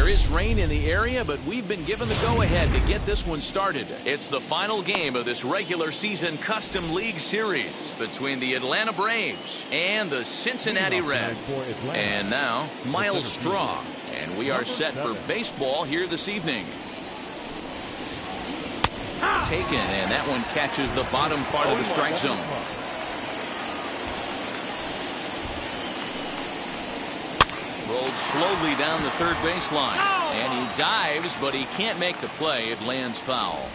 There is rain in the area, but we've been given the go-ahead to get this one started. It's the final game of this regular season Custom League Series between the Atlanta Braves and the Cincinnati Reds. And now, Myles Straw. And we are set for baseball here this evening. Taken, and that one catches the bottom part of the strike zone. Rolled slowly down the third baseline, and he dives, but he can't make the play. It lands foul.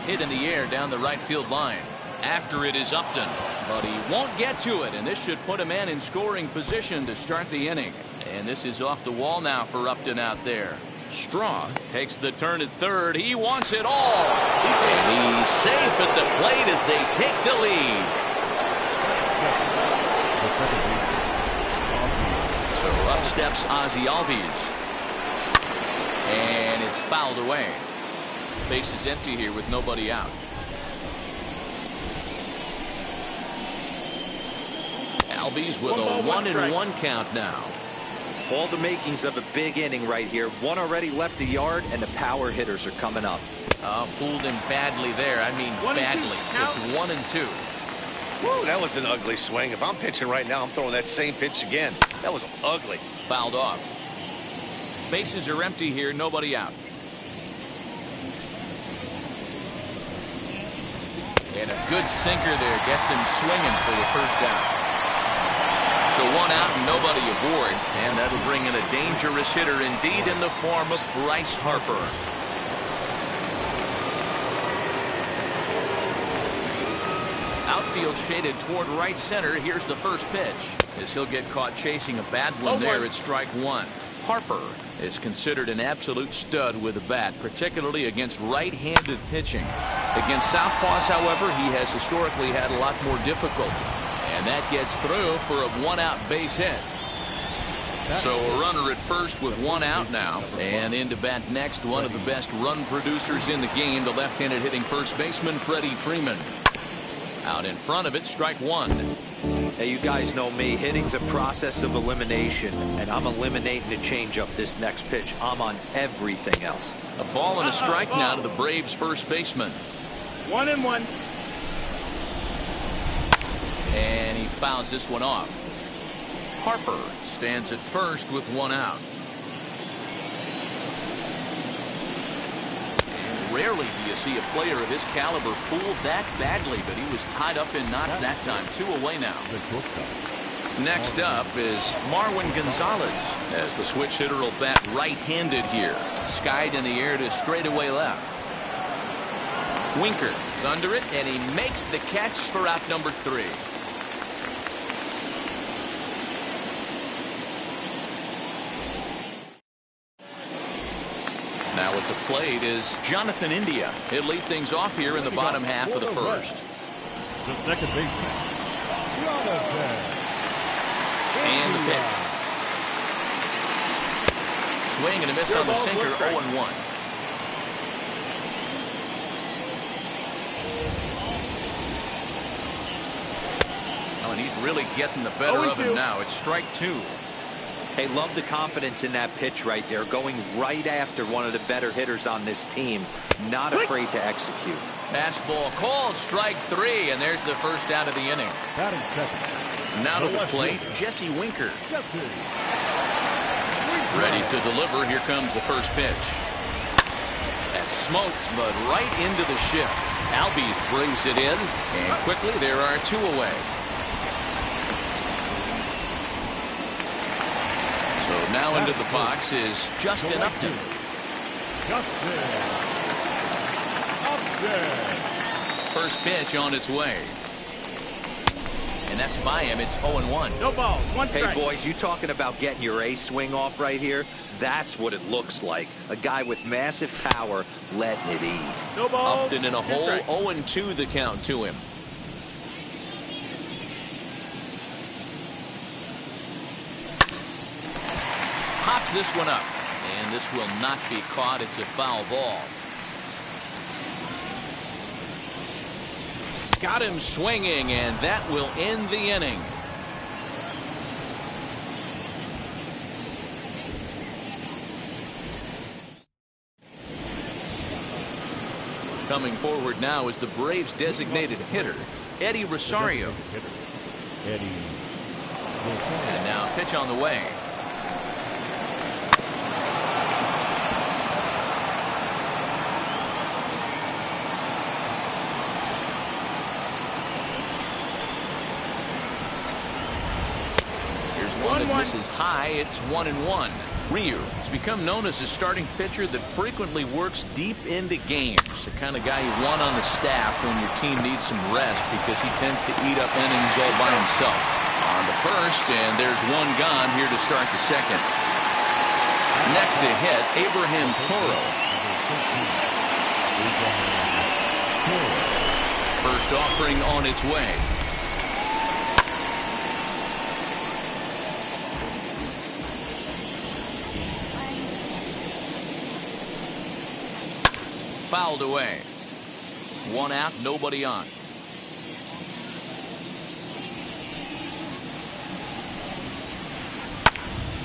Hit in the air down the right field line. After it is Upton, but he won't get to it, and this should put a man in scoring position to start the inning. And this is off the wall now for Upton out there. Straw takes the turn at third. He wants it all. And he's safe at the plate as they take the lead. So up steps Ozzie Albies. And it's fouled away. Base is empty here with nobody out. Albies with a 1-1 count now. All the makings of a big inning right here. One already left the yard, and the power hitters are coming up. Fooled him badly there. I mean badly. It's 1-2. Whoa, that was an ugly swing. If I'm pitching right now, I'm throwing that same pitch again. That was ugly. Fouled off. Bases are empty here. Nobody out. And a good sinker there gets him swinging for the first out. So one out and nobody aboard, and that'll bring in a dangerous hitter indeed in the form of Bryce Harper. Outfield shaded toward right center. Here's the first pitch as he'll get caught chasing a bad one there at strike one. Harper is considered an absolute stud with a bat, particularly against right-handed pitching. Against southpaws, however, he has historically had a lot more difficulty. And that gets through for a one-out base hit. So a runner at first with one out now. And in to bat next, one of the best run producers in the game, the left-handed hitting first baseman, Freddie Freeman. Out in front of it, strike one. Hey, you guys know me. Hitting's a process of elimination, and I'm eliminating the changeup this next pitch. I'm on everything else. A ball and a strike now to the Braves' first baseman. 1-1. And he fouls this one off. Harper stands at first with one out. And rarely do you see a player of his caliber fooled that badly, but he was tied up in knots that time. 2 away now. Next up is Marwin Gonzalez as the switch hitter will bat right-handed here. Skied in the air to straightaway left. Winker is under it, and he makes the catch for out number 3. Now at the plate is Jonathan India. He'll lead things off here in the bottom half of the first. The second baseman, Jonathan. And the pitch. Swing and a miss on the sinker, 0-1. Oh, and he's really getting the better of him now. It's strike 2. Hey, love the confidence in that pitch right there. Going right after one of the better hitters on this team. Not afraid to execute. Fastball called, strike 3, and there's the first out of the inning. Now to the plate, Jesse Winker. Ready to deliver. Here comes the first pitch. That smokes, but right into the shift. Albies brings it in, and quickly there are 2 away. So now into the box is Justin Upton. First pitch on its way. And that's by him. It's 0-1. No balls. One strike. Hey, boys, you talking about getting your ace swing off right here? That's what it looks like. A guy with massive power letting it eat. No balls. Upton in a hole. 0-2 the count to him. Pops this one up. And this will not be caught. It's a foul ball. Got him swinging, and that will end the inning. Coming forward now is the Braves' designated hitter, Eddie Rosario. Eddie. And now a pitch on the way. Here's one that misses high. It's 1-1. Ryu has become known as a starting pitcher that frequently works deep into games. The kind of guy you want on the staff when your team needs some rest because he tends to eat up innings all by himself. On the first, and there's one gone here to start the second. Next to hit, Abraham Toro. First offering on its way. Fouled away. One out, nobody on.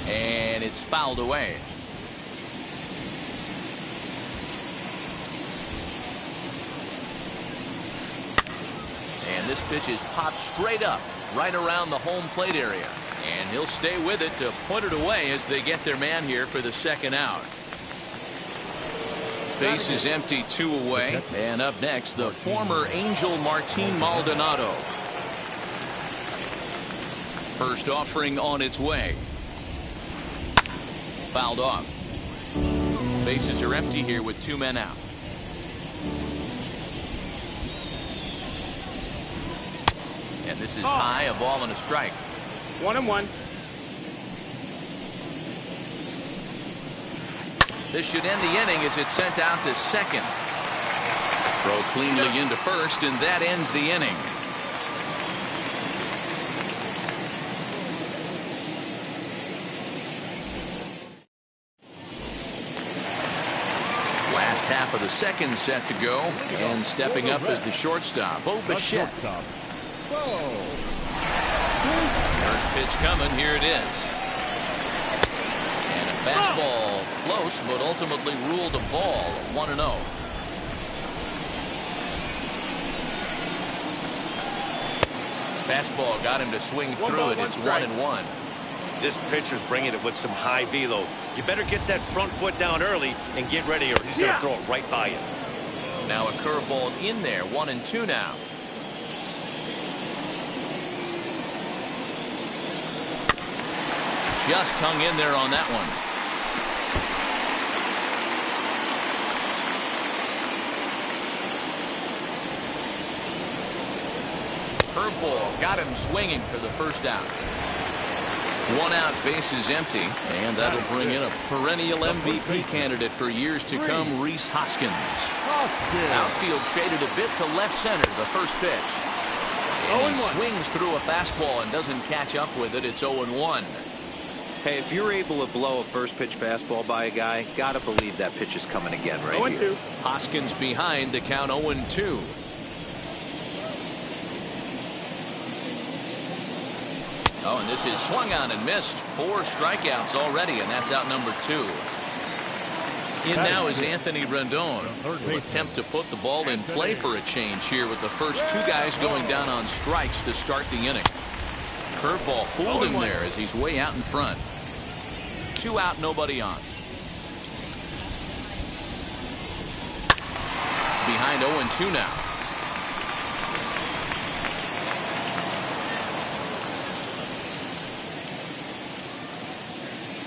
And it's fouled away. And this pitch is popped straight up, right around the home plate area. And he'll stay with it to put it away as they get their man here for the second out. Base is empty, 2 away. And up next, the former Angel Martin Maldonado. First offering on its way. Fouled off. Bases are empty here with 2 men out. And this is high, a ball and a strike. 1-1. This should end the inning as it's sent out to second. Throw cleanly into first, and that ends the inning. Last half of the second set to go, and stepping up as the shortstop, Bo Bichette. First pitch coming, here it is. And a fastball close, but ultimately ruled a ball, 1-0. Fastball got him to swing through it. It's 1-1. This pitcher's bringing it with some high velo. You better get that front foot down early and get ready, or he's going to throw it right by you. Now a curveball's in there, 1-2 now. Just hung in there on that one. Curveball got him swinging for the first out. 1 out, bases empty, and that'll bring in a perennial MVP candidate for years to come, Rhys Hoskins. Outfield shaded a bit to left center, the first pitch. And he swings through a fastball and doesn't catch up with it. It's 0-1. Hey, if you're able to blow a first pitch fastball by a guy, gotta believe that pitch is coming again right here. Hoskins behind the count, 0-2. Oh, and this is swung on and missed. 4 strikeouts already, and that's out number 2. In now is Anthony Rendon. Will attempt to put the ball in play for a change here with the first 2 guys going down on strikes to start the inning. Curveball fooled him there as he's way out in front. 2 out, nobody on. Behind 0-2 now.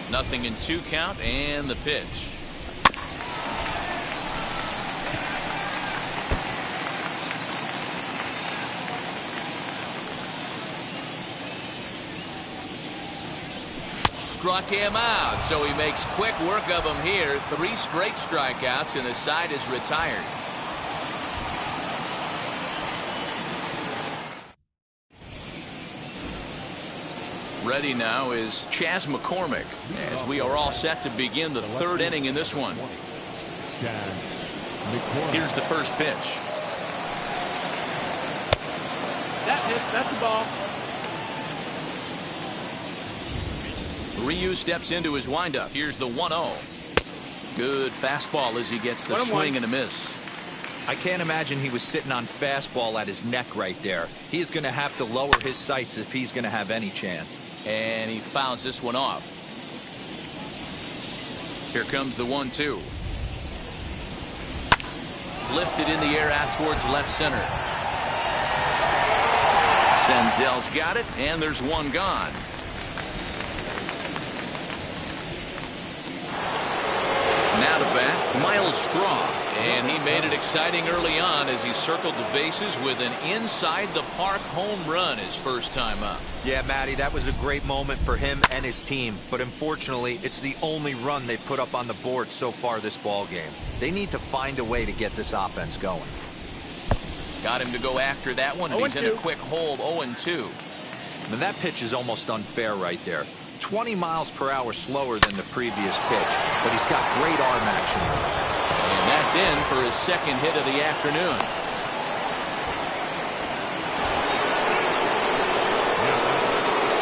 Nothing in 2 count, and the pitch. Struck him out, so he makes quick work of him here. 3 straight strikeouts, and the side is retired. Ready now is Chas McCormick as we are all set to begin the 3rd inning in this one. Here's the first pitch. That's the ball. Ryu steps into his windup. Here's the 1-0. Good fastball as he gets the swing and a miss. I can't imagine he was sitting on fastball at his neck right there. He is going to have to lower his sights if he's going to have any chance. And he fouls this one off. Here comes the 1-2. Lifted in the air out towards left center. Senzel's got it, and there's one gone. Now to bat, Miles Straw. And he made it exciting early on as he circled the bases with an inside-the-park home run his first time up. Yeah, Matty, that was a great moment for him and his team. But unfortunately, it's the only run they've put up on the board so far this ball game. They need to find a way to get this offense going. Got him to go after that one, and he's in a quick hole, 0-2. Now that pitch is almost unfair right there. 20 miles per hour slower than the previous pitch, but he's got great arm action. And that's in for his second hit of the afternoon.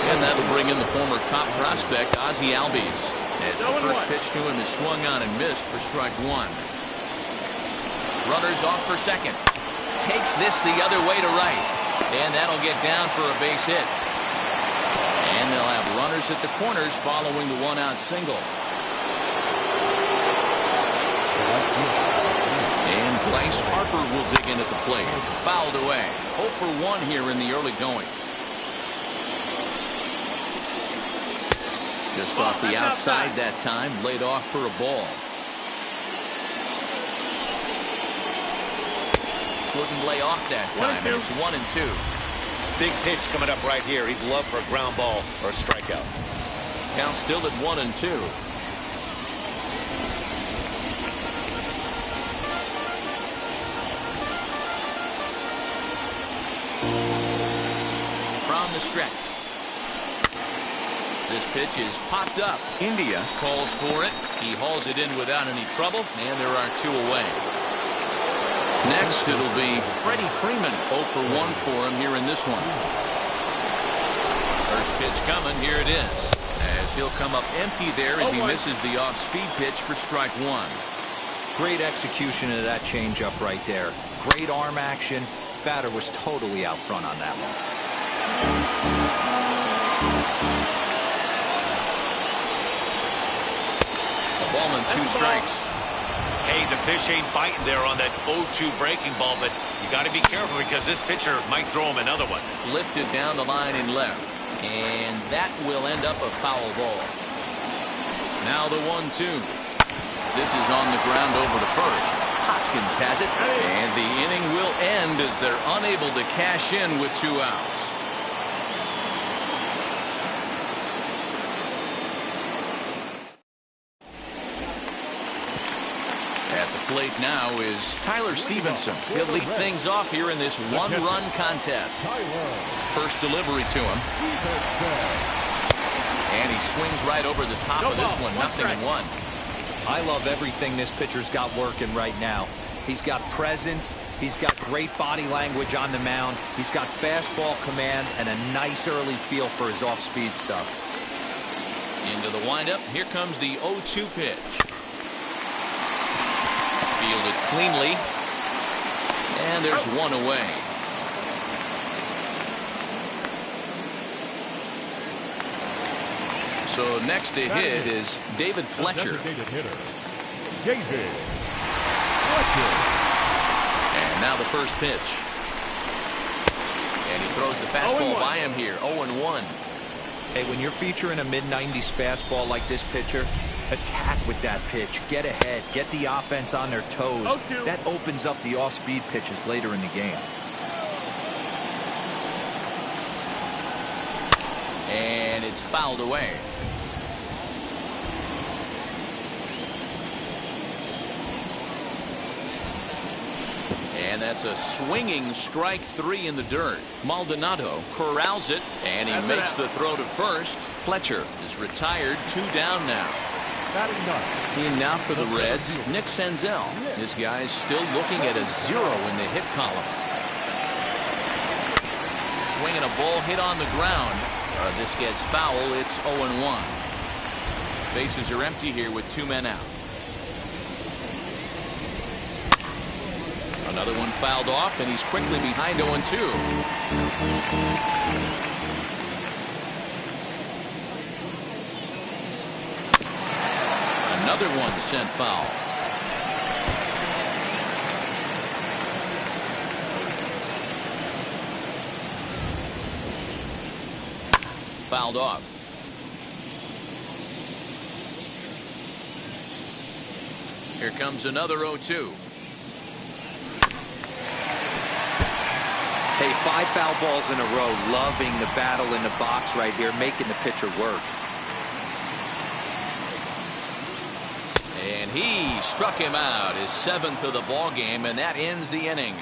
And that'll bring in the former top prospect, Ozzie Albies, as the first pitch to him is swung on and missed for strike one. Runners off for second. Takes this the other way to right. And that'll get down for a base hit. And they'll have runners at the corners following the one-out single. And Bryce Harper will dig in at the plate. Fouled away. 0 for 1 here in the early going. Just off the outside that time, laid off for a ball. Couldn't lay off that time, and it's 1-2. Big pitch coming up right here. He'd love for a ground ball or a strikeout. Count still at 1-2. From the stretch. This pitch is popped up. India calls for it. He hauls it in without any trouble, and there are two away. Next, it'll be Freddie Freeman. 0 for 1 for him here in this one. First pitch coming. Here it is. As he'll come up empty there as he misses the off-speed pitch for strike one. Great execution of that changeup right there. Great arm action. Batter was totally out front on that one. A ball and 2 strikes. Hey, the fish ain't biting there on that 0-2 breaking ball, but you got to be careful because this pitcher might throw him another one. Lifted down the line in left, and that will end up a foul ball. Now the 1-2. This is on the ground over to first. Hoskins has it, and the inning will end as they're unable to cash in with 2 outs. At the plate now is Tyler Stevenson. He'll lead things off here in this one-run contest. First delivery to him. And he swings right over the top of this one. 0-1. I love everything this pitcher's got working right now. He's got presence. He's got great body language on the mound. He's got fastball command and a nice early feel for his off-speed stuff. Into the windup. Here comes the 0-2 pitch. Fielded cleanly. And there's one away. So next to hit is David Fletcher. David Fletcher. And now the first pitch. And he throws the fastball by him here. 0-1. Hey, when you're featuring a mid-90s fastball like this pitcher, attack with that pitch. Get ahead. Get the offense on their toes. That opens up the off-speed pitches later in the game. And it's fouled away. And that's a swinging strike 3 in the dirt. Maldonado corrals it, and he makes the throw to first. Fletcher is retired. 2 down now. In now for the Reds, Nick Senzel. This guy's still looking at a 0 in the hit column. Swinging a ball hit on the ground. This gets foul. It's 0-1. Bases are empty here with 2 men out. Another one fouled off, and he's quickly behind 0-2. Another one sent foul. Fouled off. Here comes another 0-2. Hey, 5 foul balls in a row. Loving the battle in the box right here, making the pitcher work. And he struck him out, his 7th of the ball game, and that ends the inning.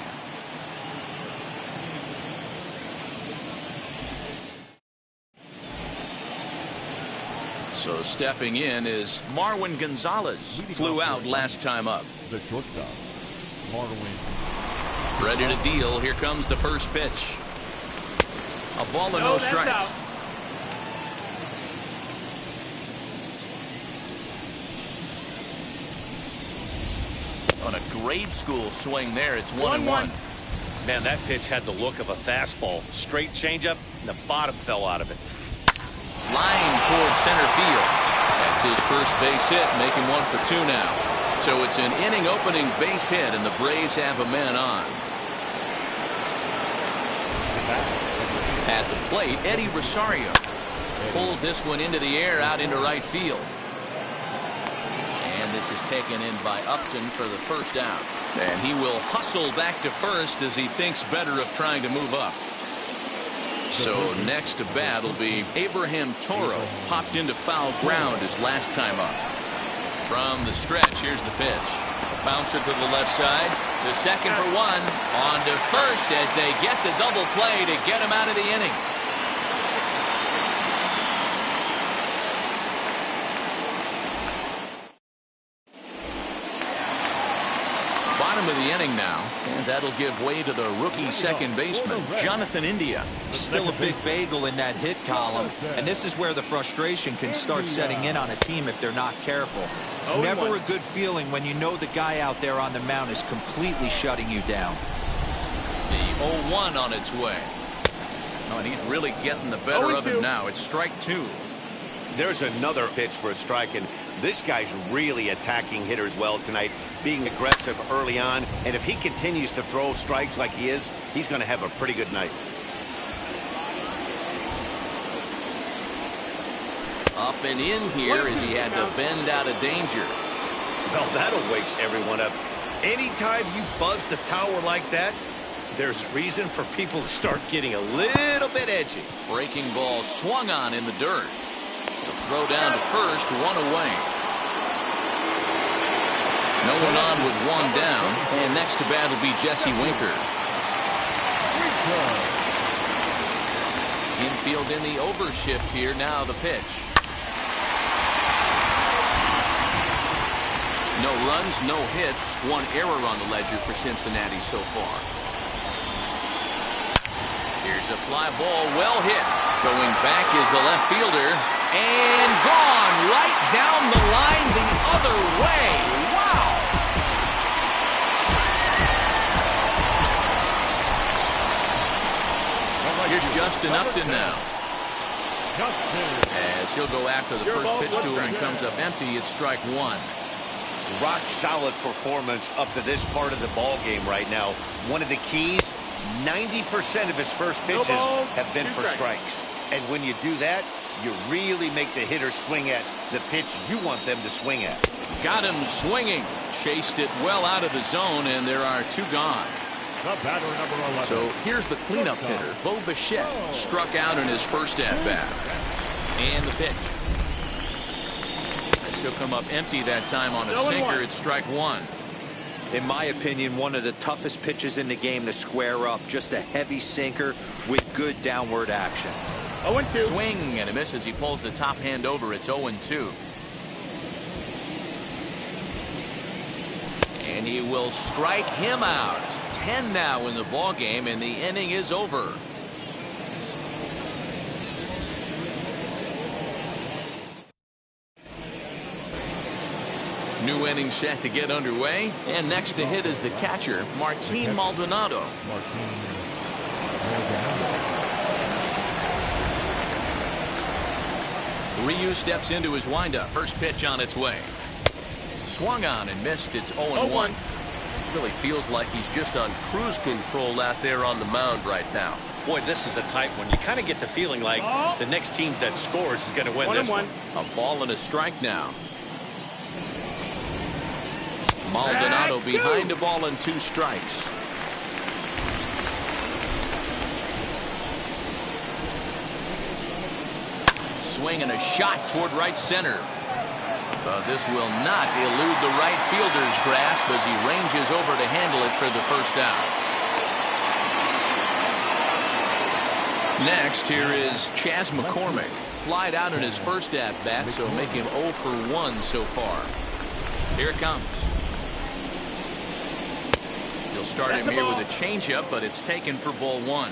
So stepping in is Marwin Gonzalez. Flew out last time up. The shortstop, Marwin. Ready to deal. Here comes the first pitch. A ball and no strikes. On a grade school swing there, it's 1-1. Man, that pitch had the look of a fastball. Straight changeup, and the bottom fell out of it. Line towards center field. That's his first base hit, making 1 for 2 now. So it's an inning opening base hit, and the Braves have a man on. At the plate, Eddie Rosario pulls this one into the air out into right field. And this is taken in by Upton for the first out. And he will hustle back to first as he thinks better of trying to move up. So next to bat will be Abraham Toro. Popped into foul ground his last time up. From the stretch, here's the pitch. Bouncer to the left side. The second for 1. On to first as they get the double play to get him out of the inning. Bottom of the inning now, and that'll give way to the rookie second baseman, Jonathan India. Still a big bagel in that hit column, and this is where the frustration can start setting in on a team if they're not careful. It's never a good feeling when you know the guy out there on the mound is completely shutting you down. The 0-1 on its way. Oh, and he's really getting the better of him now. It's strike 2. There's another pitch for a strike, and this guy's really attacking hitters well tonight, being aggressive early on. And if he continues to throw strikes like he is, he's going to have a pretty good night. Up and in here as he had to bend out of danger. Well, that'll wake everyone up. Anytime you buzz the tower like that, there's reason for people to start getting a little bit edgy. Breaking ball swung on in the dirt. The throw down to first, 1 away. No one on with 1 down, and next to bat will be Jesse Winker. Infield in the overshift here. Now the pitch. No runs, no hits, 1 error on the ledger for Cincinnati so far. Here's a fly ball, well hit. Going back is the left fielder, and gone right down the line the other way. Wow! Here's Justin Upton now. As he'll go after the first pitch to him and comes up empty, it's strike 1. Rock solid performance up to this part of the ball game right now. One of the keys, 90% of his first pitches have been for strikes. And when you do that, you really make the hitter swing at the pitch you want them to swing at. Got him swinging. Chased it well out of the zone, and there are 2 gone. The batter, number 11. So here's the cleanup hitter, Bo Bichette. Struck out in his first at-bat. And the pitch. He'll come up empty that time on a sinker. It's strike 1. In my opinion, one of the toughest pitches in the game to square up. Just a heavy sinker with good downward action. 0-2. Swing and a miss as he pulls the top hand over. It's 0-2. And he will strike him out. 10 now in the ball game, and the inning is over. New inning set to get underway, and next to hit is the catcher, Martin Maldonado. Ryu steps into his windup. First pitch on its way. Swung on and missed. It's 0-1. Really feels like he's just on cruise control out there on the mound right now. Boy, this is a tight one. You kind of get the feeling like the next team that scores is going to win this one. A ball and a strike now. Maldonado behind a ball and 2 strikes. Swing and a shot toward right center. This will not elude the right fielder's grasp as he ranges over to handle it for the first out. Next, here is Chas McCormick. Flied out in his first at-bat, so make him 0 for 1 so far. Here it comes. He'll start him here with a changeup, but it's taken for ball 1.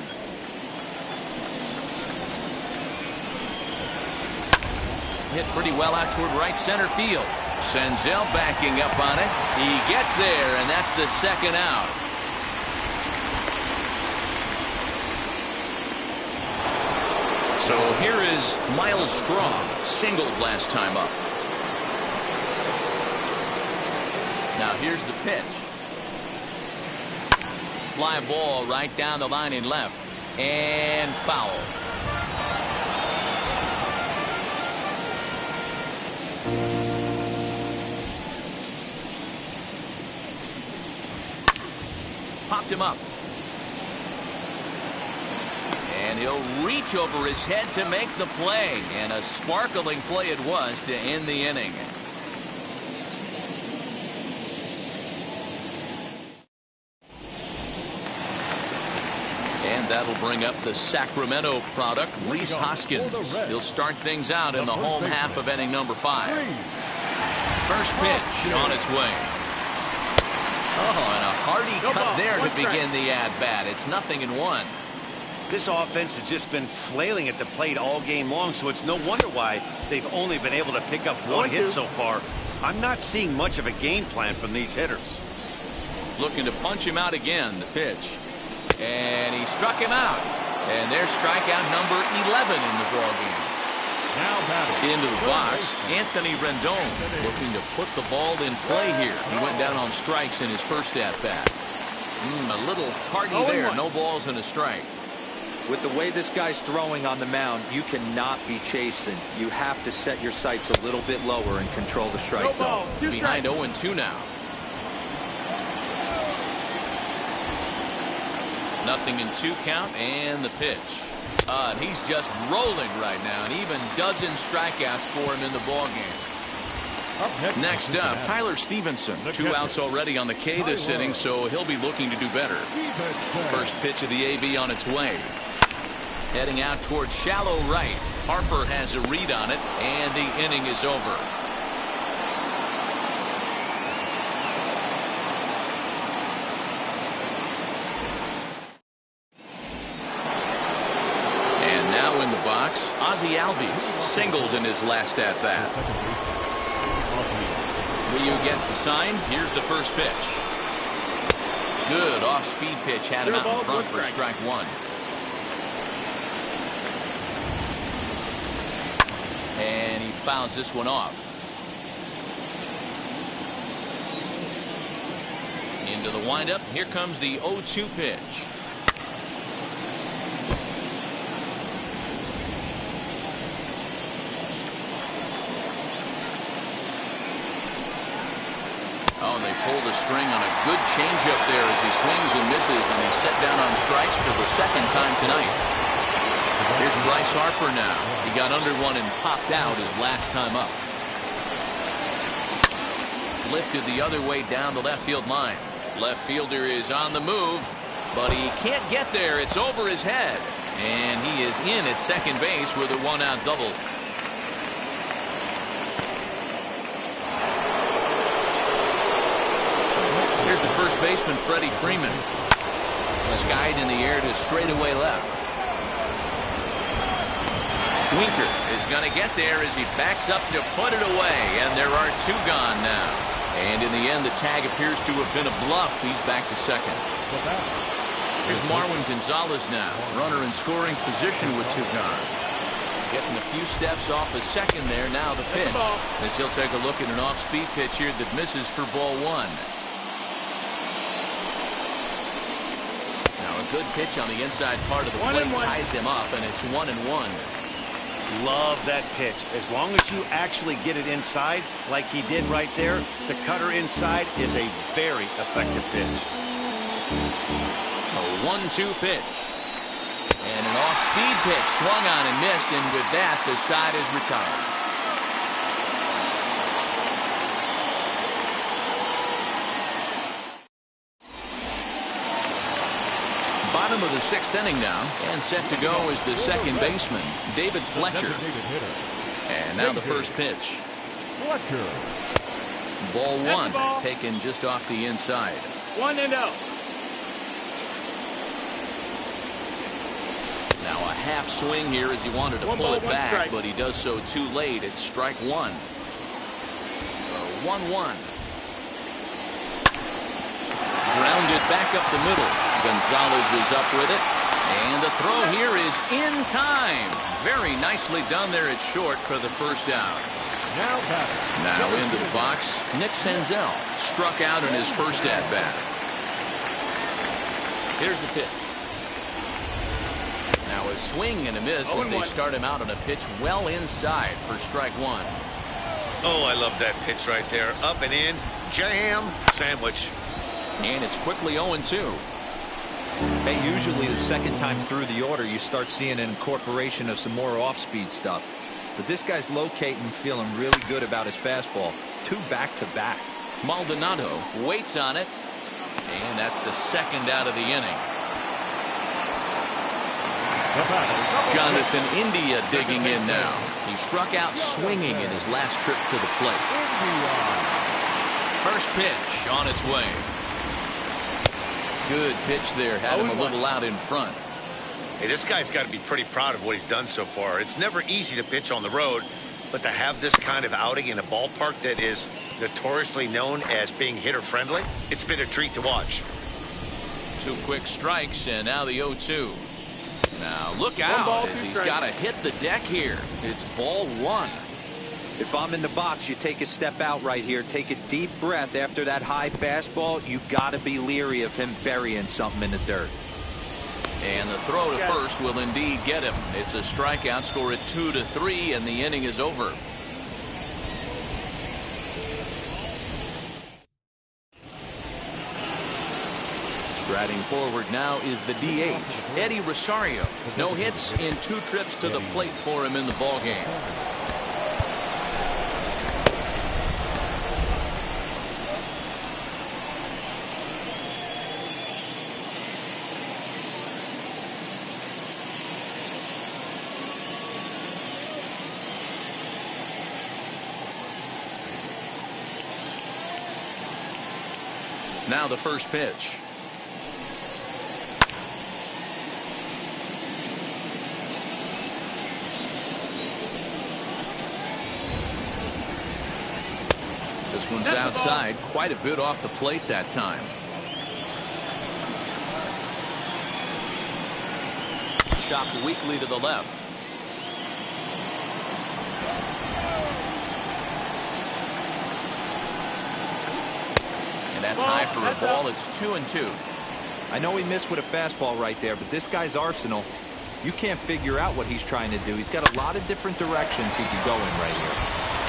Hit pretty well out toward right center field. Senzel backing up on it. He gets there, and that's the second out. So here is Miles Straw, singled last time up. Now here's the pitch. Fly ball right down the line in left, and foul. Popped him up. And he'll reach over his head to make the play. And a sparkling play it was to end the inning. And that'll bring up the Sacramento product, Rhys Hoskins. He'll start things out in the home half of inning number 5. First pitch on its way. Oh, and a hearty cut there to begin the at-bat. It's 0-1. This offense has just been flailing at the plate all game long, so it's no wonder why they've only been able to pick up 1 hit so far. I'm not seeing much of a game plan from these hitters. Looking to punch him out again, the pitch. And he struck him out. And there's strikeout number 11 in the ballgame. Into the box, Anthony Rendon looking to put the ball in play here. He went down on strikes in his first at-bat. A little tardy there. No balls and a strike. With the way this guy's throwing on the mound, you cannot be chasing. You have to set your sights a little bit lower and control the strike zone. Behind 0-2 now. 0-2 count, and the pitch. And he's just rolling right now, and even dozen strikeouts for him in the ballgame. Next up, Tyler Stevenson. 2 outs already on the K this inning, so he'll be looking to do better. First pitch of the AB on its way. Heading out towards shallow right. Harper has a read on it, and the inning is over. Ozzie Albies singled in his last at-bat. Ryu gets the sign. Here's the first pitch. Good off-speed pitch. Had him out in front for strike 1. And he fouls this one off. Into the windup. Here comes the 0-2 pitch. Oh, and they pulled a string on a good changeup there as he swings and misses, and he's set down on strikes for the second time tonight. Here's Bryce Harper now. He got under one and popped out his last time up. Lifted the other way down the left field line. Left fielder is on the move, but he can't get there. It's over his head, and he is in at second base with a 1-out double. Here's the first baseman, Freddie Freeman. Skied in the air to straightaway left. Winker is going to get there as he backs up to put it away, and there are 2 gone now. And in the end, the tag appears to have been a bluff. He's back to second. Here's Marwin Gonzalez now, runner in scoring position with 2 gone. Getting a few steps off a second there. Now the pitch. As he'll take a look at an off-speed pitch here that misses for ball 1. Now a good pitch on the inside part of the plate ties him up, and it's 1-1. Love that pitch. As long as you actually get it inside, like he did right there, the cutter inside is a very effective pitch. A 1-2 pitch. And an off-speed pitch swung on and missed, and with that, the side is retired. Bottom of the 6th inning now, and set to go is the second baseman, David Fletcher. And now the first pitch. Fletcher. Ball 1, taken just off the inside. 1-0. Now a half swing here as he wanted to pull it back, but he does so too late. It's strike 1. 1-1. Grounded back up the middle. Gonzalez is up with it. And the throw here is in time. Very nicely done there at short for the first down. Now into the box, Nick Senzel. Struck out in his first at-bat. Here's the pitch. Now a swing and a miss as they start him out on a pitch well inside for strike 1. Oh, I love that pitch right there. Up and in. Jam sandwich. And it's quickly 0-2. Hey, usually the second time through the order, you start seeing an incorporation of some more off-speed stuff. But this guy's locating, feeling really good about his fastball. 2 back-to-back. Maldonado waits on it. And that's the second out of the inning. Jonathan India digging in now. He struck out swinging in his last trip to the plate. First pitch on its way. Good pitch there. Had him a little out in front. Hey, this guy's got to be pretty proud of what he's done so far. It's never easy to pitch on the road, but to have this kind of outing in a ballpark that is notoriously known as being hitter-friendly, it's been a treat to watch. 2 quick strikes, and now the 0-2. Now look out as he's got to hit the deck here. It's ball 1. If I'm in the box, you take a step out right here. Take a deep breath after that high fastball. You got to be leery of him burying something in the dirt. And the throw to first will indeed get him. It's a strikeout, score at 2-3, and the inning is over. Striding forward now is the DH, Eddie Rosario. No hits in 2 trips to the plate for him in the ballgame. Now the first pitch. This one's outside, quite a bit off the plate that time. Chopped weakly to the left. And that's high for a ball. It's 2-2. I know he missed with a fastball right there, but this guy's arsenal, you can't figure out what he's trying to do. He's got a lot of different directions he could go in right here.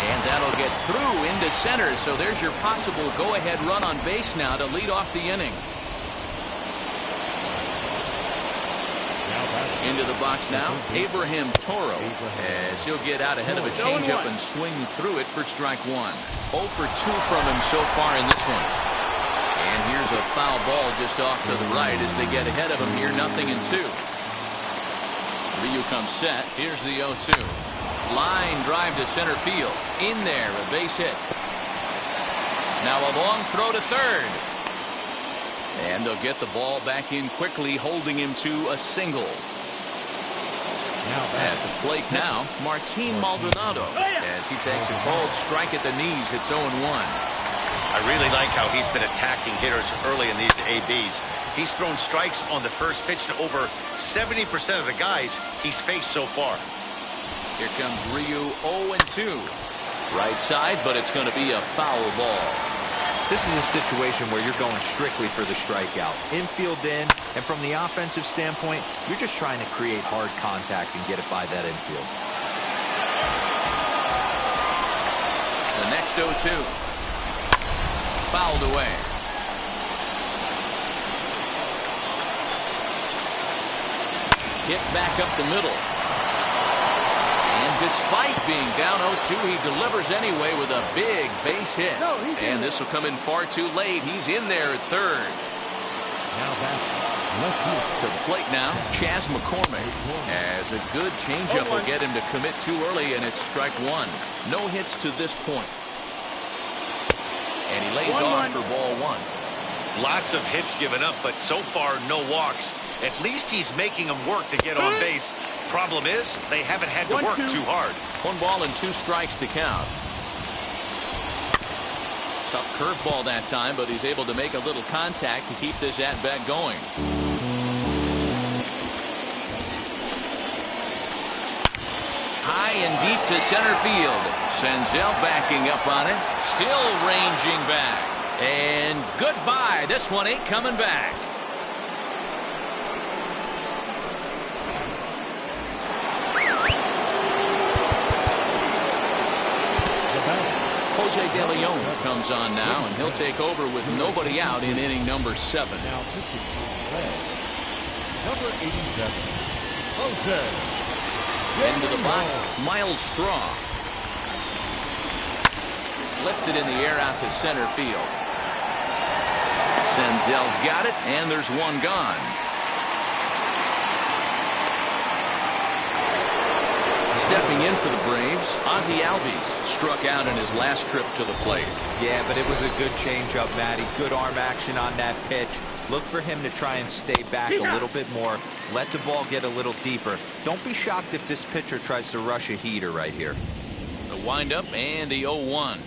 And that'll get through into center. So there's your possible go-ahead run on base now to lead off the inning. Into the box now, Abraham Toro, as he'll get out ahead of a changeup and swing through it for strike 1. 0 for 2 from him so far in this one. And here's a foul ball just off to the right as they get ahead of him here, 0-2. Ryu comes set. Here's the 0-2. Line drive to center field. In there, a base hit. Now a long throw to third. And they'll get the ball back in quickly, holding him to a single. At the plate now, Martin Maldonado, as he takes a cold strike at the knees. It's 0-1. I really like how he's been attacking hitters early in these ABs. He's thrown strikes on the first pitch to over 70% of the guys he's faced so far. Here comes Ryu 0-2. Right side, but it's going to be a foul ball. This is a situation where you're going strictly for the strikeout. Infield in, and from the offensive standpoint, you're just trying to create hard contact and get it by that infield. The next 0-2. Fouled away. Hit back up the middle. And despite being down 0-2, he delivers anyway with a big base hit. And this will come in far too late. He's in there at third. Now back To the plate now, Chas McCormick has a good changeup will get him to commit too early, and it's strike one. No hits to this point. And he lays off for ball one. Lots of hits given up, but so far no walks. At least he's making them work to get on base. Problem is, they haven't had to work too hard. 1 ball and 2 strikes to count. Tough curveball that time, but he's able to make a little contact to keep this at-bat going. High and deep to center field. Senzel backing up on it. Still ranging back. And goodbye. This one ain't coming back. Jose De Leon comes on now, and he'll take over with nobody out in inning number 7. now pitching to red. Number 87, Jose. Into the box, Miles Straw. Lifted in the air out to center field. Senzel's got it, and there's one gone. Stepping in for the Braves, Ozzie Albies struck out in his last trip to the plate. Yeah, but it was a good changeup, Matty. Good arm action on that pitch. Look for him to try and stay back a little bit more. Let the ball get a little deeper. Don't be shocked if this pitcher tries to rush a heater right here. The windup and the 0-1.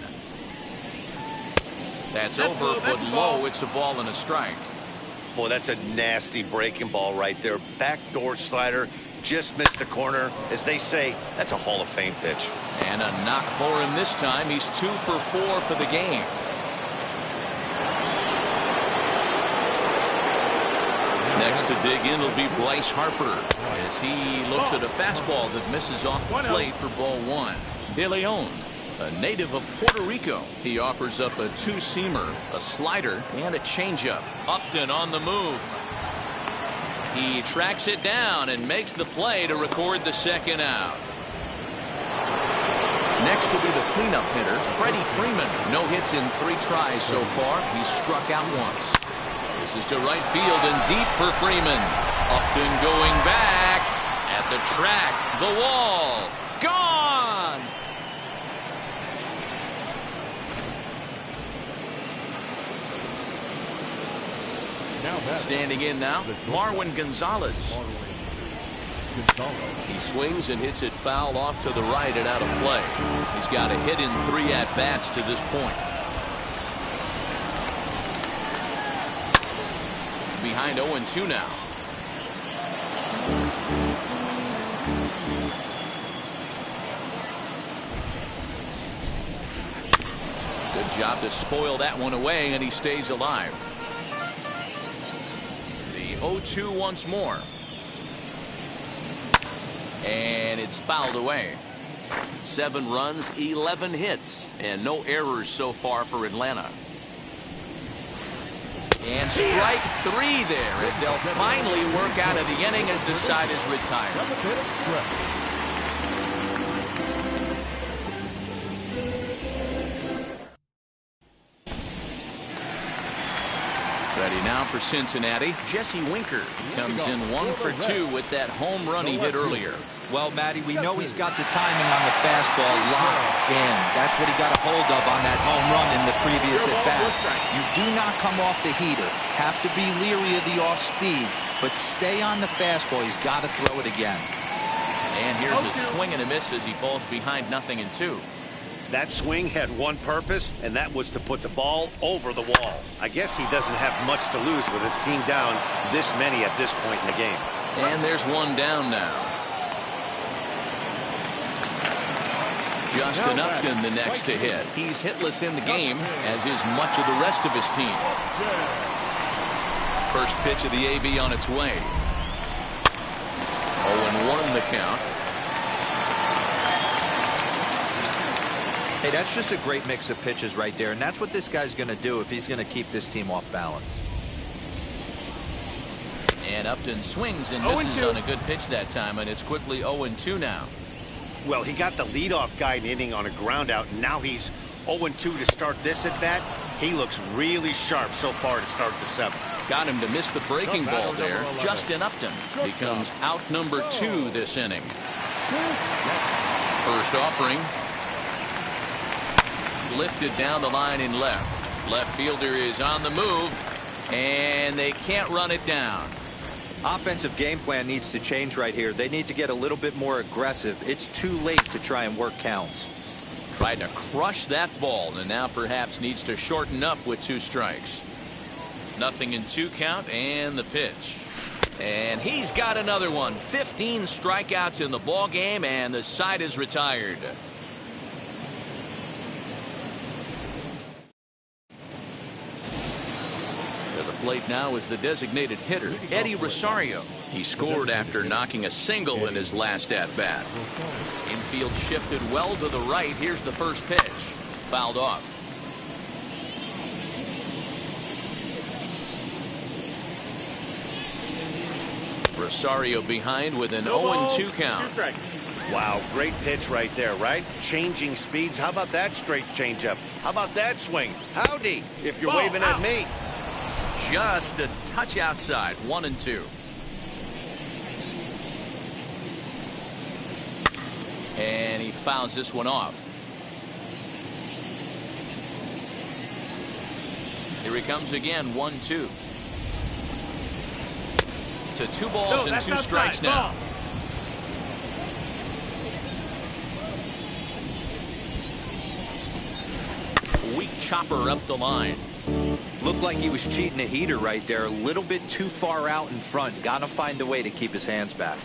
That's over, but low. It's a ball and a strike. Boy, that's a nasty breaking ball right there. Backdoor slider. Just missed the corner. As they say, that's a Hall of Fame pitch. And a knock for him this time. He's 2 for 4 for the game. Next to dig in will be Bryce Harper as he looks at a fastball that misses off the plate for ball 1. De Leon, a native of Puerto Rico. He offers up a 2-seamer, a slider, and a changeup. Upton on the move. He tracks it down and makes the play to record the second out. Next will be the cleanup hitter, Freddie Freeman. No hits in 3 tries so far. He's struck out once. This is to right field and deep for Freeman. Upton going back at the track. The wall. Gone. Standing in now, Marwin Gonzalez. He swings and hits it foul off to the right and out of play. He's got a hit in 3 at-bats to this point. Behind 0-2 now. Good job to spoil that one away, and he stays alive. 0-2 once more. And it's fouled away. 7 runs, 11 hits, and no errors so far for Atlanta. And strike 3 there as they'll finally work out of the inning as the side is retired. Ready now for Cincinnati. Jesse Winker comes in 1 for 2 with that home run he hit earlier. Well, Matty, we know he's got the timing on the fastball locked in. That's what he got a hold of on that home run in the previous at-bat. You do not come off the heater. Have to be leery of the off-speed, but stay on the fastball. He's got to throw it again. And here's a swing and a miss as he falls behind 0-2. That swing had one purpose, and that was to put the ball over the wall. I guess he doesn't have much to lose with his team down this many at this point in the game. And there's one down now. Justin Upton the next to hit. He's hitless in the game, as is much of the rest of his team. First pitch of the AB on its way. 0-1 the count. Hey, that's just a great mix of pitches right there, and that's what this guy's going to do if he's going to keep this team off balance. And Upton swings and misses on a good pitch that time, and it's quickly 0-2 now. Well, he got the leadoff guy in inning on a ground out, and now he's 0-2 to start this at bat. He looks really sharp so far to start the seventh. Got him to miss the breaking ball there. Justin Upton becomes out number 2 this inning. First offering. Lifted down the line in left. Left fielder is on the move, and they can't run it down. Offensive game plan needs to change right here. They need to get a little bit more aggressive. It's too late to try and work counts. Tried to crush that ball, and now perhaps needs to shorten up with 2 strikes. 0-2 count, and the pitch. And he's got another one. 15 strikeouts in the ball game, and the side is retired. Plate now is the designated hitter, Eddie Rosario. He scored after knocking a single in his last at-bat. Infield shifted well to the right. Here's the first pitch. Fouled off. Rosario behind with an 0-2 count. Wow, great pitch right there, right? Changing speeds. How about that straight changeup? How about that swing? Howdy, if you're waving at me. Just a touch outside. 1-2. And he fouls this one off. Here he comes again. 1-2. To 2 balls and 2 strikes now. Weak chopper up the line. Looked like he was cheating a heater right there. A little bit too far out in front. Got to find a way to keep his hands back.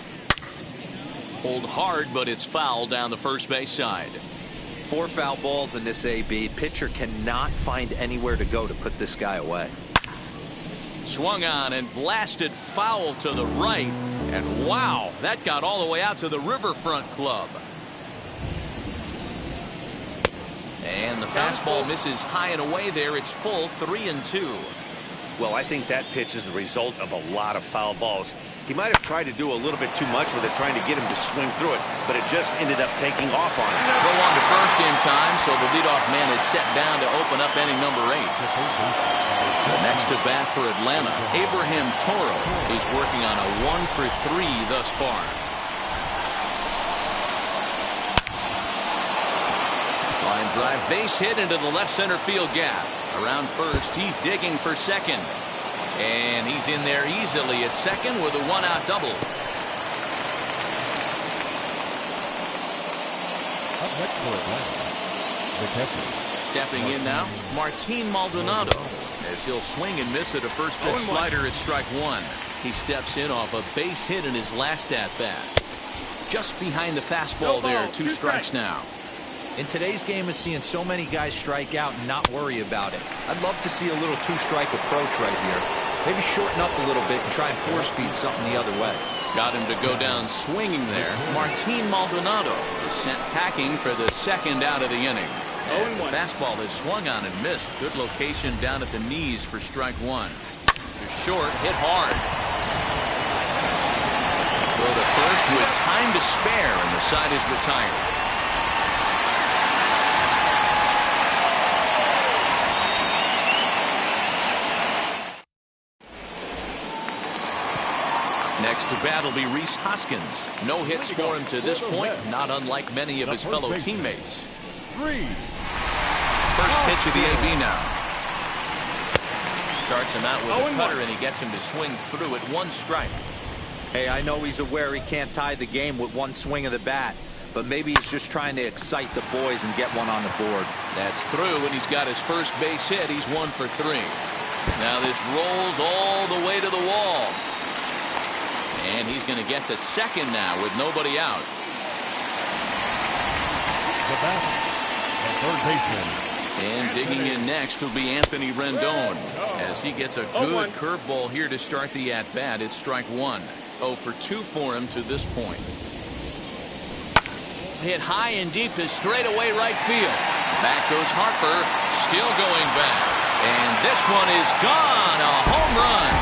Hold hard, but it's foul down the first base side. 4 foul balls in this AB. Pitcher cannot find anywhere to go to put this guy away. Swung on and blasted foul to the right. And wow, that got all the way out to the Riverfront Club. And the fastball misses high and away there. It's full 3-2. Well, I think that pitch is the result of a lot of foul balls. He might have tried to do a little bit too much with it, trying to get him to swing through it, but it just ended up taking off on him. Throw on to first in time, so the leadoff man is set down to open up inning number 8. The next to bat for Atlanta, Abraham Toro. He's working on a 1-for-3 thus far. Line drive, base hit into the left center field gap. Around first, he's digging for second. And he's in there easily at second with a 1-out double. Up next for Atlanta, the catcher. Stepping in now, Martin Maldonado. As he'll swing and miss at a first pitch slider at strike 1. He steps in off a base hit in his last at-bat. Just behind the fastball there, 2 strikes now. In today's game of seeing so many guys strike out and not worry about it, I'd love to see a little 2-strike approach right here. Maybe shorten up a little bit and try and force-feed something the other way. Got him to go down swinging there. Martin Maldonado is sent packing for the 2nd out of the inning. As the fastball is swung on and missed. Good location down at the knees for strike 1. To short, hit hard. Throw to first with time to spare, and the side is retired. Next to bat will be Rhys Hoskins. No hits for him to this point, not unlike many of his fellow teammates. First pitch of the AB now. Starts him out with a cutter, and he gets him to swing through at 1 strike. Hey, I know he's aware he can't tie the game with 1 swing of the bat, but maybe he's just trying to excite the boys and get one on the board. That's through, and he's got his first base hit. He's 1 for 3. Now this rolls all the way to the wall. And he's going to get to second now with nobody out. The batter, the third baseman. And digging in next will be Anthony Rendon as he gets a good curveball here to start the at-bat. It's strike 1. 0 for 2 for him to this point. Hit high and deep to straightaway right field. Back goes Harper, still going back. And this one is gone. A home run.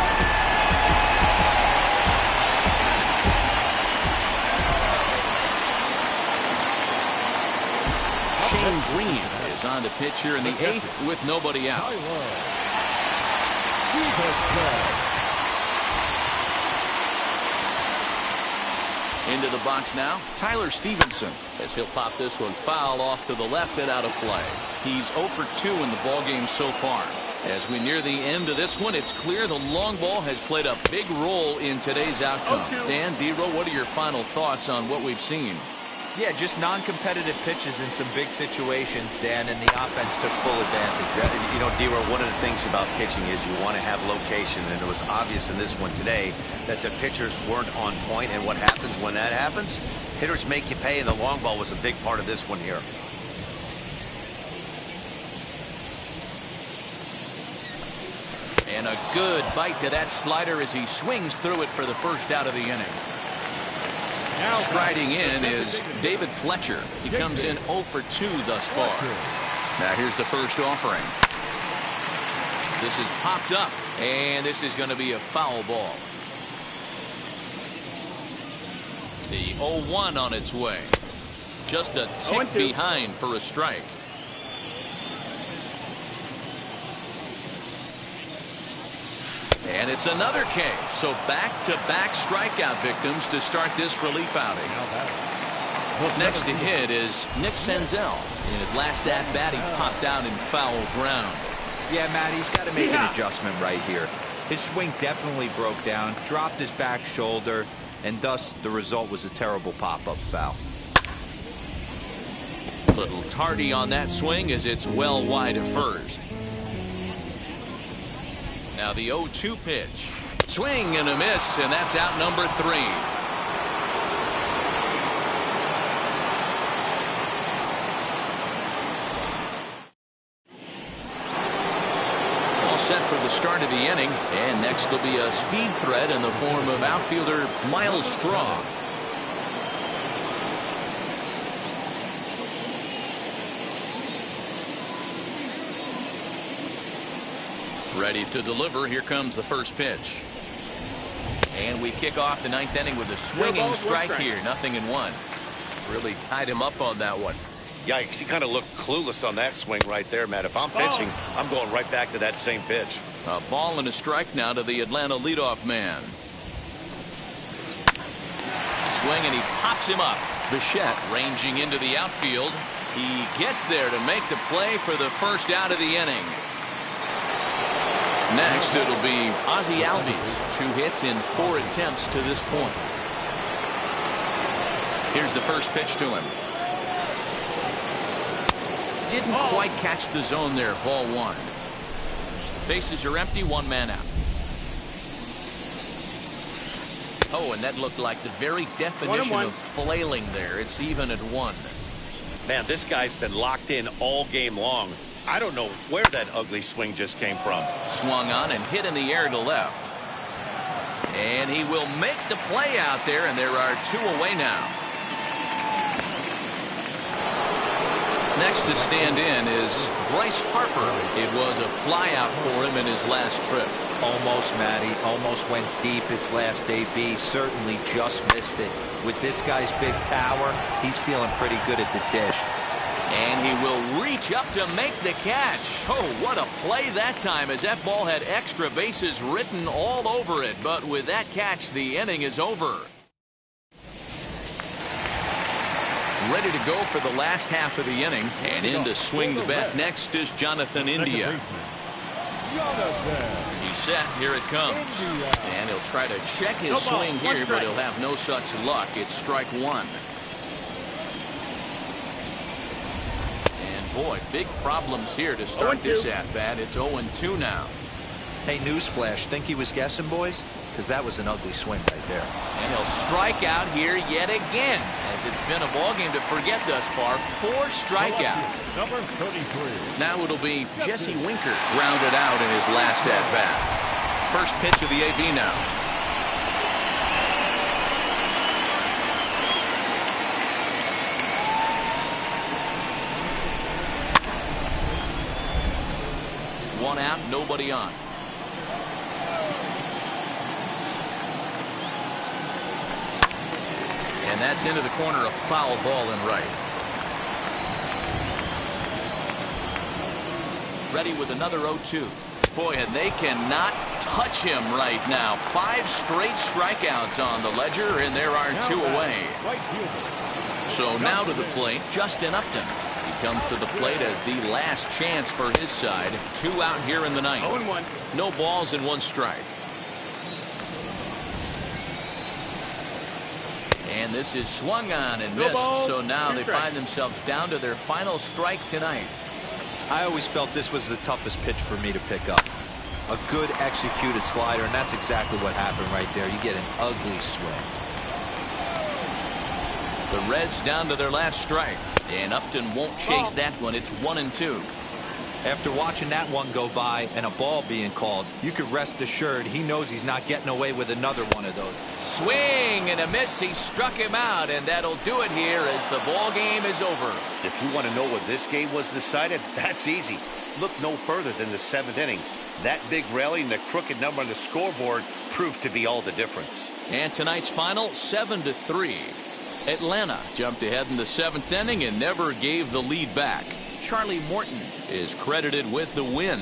Shane Green is on the pitch here in the 8th with nobody out. Into the box now, Tyler Stevenson, as he'll pop this one foul off to the left and out of play. He's 0 for 2 in the ballgame so far. As we near the end of this one, it's clear the long ball has played a big role in today's outcome. Dan, D-Row, what are your final thoughts on what we've seen? Yeah, just non-competitive pitches in some big situations, Dan, and the offense took full advantage. Yeah, you know, D-Row, one of the things about pitching is you want to have location, and it was obvious in this one today that the pitchers weren't on point, and what happens when that happens? Hitters make you pay, and the long ball was a big part of this one here. And a good bite to that slider as he swings through it for the first out of the inning. Striding in is David Fletcher. He comes in 0 for 2 thus far. Now here's the first offering. This is popped up, and this is going to be a foul ball. The 0-1 on its way. Just a tick behind for a strike. And it's another K. So back-to-back strikeout victims to start this relief outing. Next to hit is Nick Senzel. In his last at-bat, he popped out in foul ground. Yeah, Matt, he's got to make an adjustment right here. His swing definitely broke down, dropped his back shoulder, and thus the result was a terrible pop-up foul. Little tardy on that swing as it's well wide of first. Now the 0-2 pitch. Swing and a miss, and that's out number 3. All set for the start of the inning, and next will be a speed threat in the form of outfielder Miles Straw. Ready to deliver. Here comes the first pitch. And we kick off the 9th inning with a swinging strike here. 0-1. Really tied him up on that one. Yikes, he kind of looked clueless on that swing right there, Matt. If I'm pitching, I'm going right back to that same pitch. A ball and a strike now to the Atlanta leadoff man. Swing, and he pops him up. Bichette ranging into the outfield. He gets there to make the play for the first out of the inning. Next, it'll be Ozzie Albies. 2 hits in 4 attempts to this point. Here's the first pitch to him. Didn't quite catch the zone there. Ball 1. Bases are empty. 1 man out. Oh, and that looked like the very definition of flailing there. It's even at 1. Man, this guy's been locked in all game long. I don't know where that ugly swing just came from. Swung on and hit in the air to left. And he will make the play out there, and there are 2 away now. Next to stand in is Bryce Harper. It was a flyout for him in his last trip. Almost, Matty. Almost went deep his last AB. Certainly just missed it. With this guy's big power, he's feeling pretty good at the dish. And he will reach up to make the catch. Oh, what a play that time, as that ball had extra bases written all over it. But with that catch, the inning is over. Ready to go for the last half of the inning. And in to swing the bat next is Jonathan India. He's set. Here it comes. And he'll try to check his swing here, but he'll have no such luck. It's strike 1. Boy, big problems here to start this at-bat. It's 0-2 now. Hey, newsflash, think he was guessing, boys? Because that was an ugly swing right there. And he'll strike out here yet again, as it's been a ball game to forget thus far. 4 strikeouts. Number 33. Now it'll be Jesse Winker grounded out in his last at-bat. First pitch of the AB now. One out, nobody on. And that's into the corner, a foul ball in right. Ready with another 0-2. Boy, and they cannot touch him right now. 5 straight strikeouts on the ledger, and there are 2 away. So now to the plate, Justin Upton. He comes to the plate as the last chance for his side. 2 out here in the ninth. 0-1. No balls and 1 strike. And this is swung on and missed. So now they find themselves down to their final strike tonight. I always felt this was the toughest pitch for me to pick up. A good executed slider, and that's exactly what happened right there. You get an ugly swing. The Reds down to their last strike. And Upton won't chase that one. It's 1-2. After watching that one go by and a ball being called, you could rest assured he knows he's not getting away with another one of those. Swing and a miss. He struck him out, and that'll do it here as the ball game is over. If you want to know what this game was decided, that's easy. Look no further than the 7th inning. That big rally and the crooked number on the scoreboard proved to be all the difference. And tonight's final, 7-3. Atlanta jumped ahead in the 7th inning and never gave the lead back. Charlie Morton is credited with the win.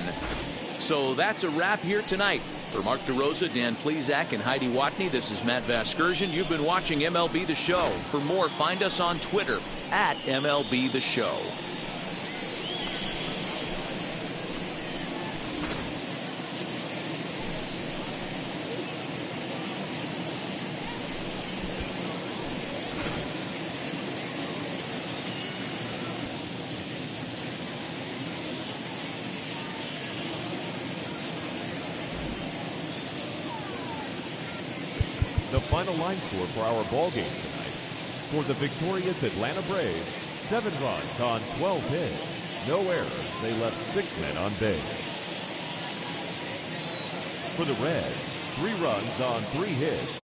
So that's a wrap here tonight. For Mark DeRosa, Dan Plesac, and Heidi Watney, this is Matt Vasgersian. You've been watching MLB The Show. For more, find us on Twitter at MLB The Show. The final line score for our ball game tonight. For the victorious Atlanta Braves, 7 runs on 12 hits. No errors. They left 6 men on base. For the Reds, 3 runs on 3 hits.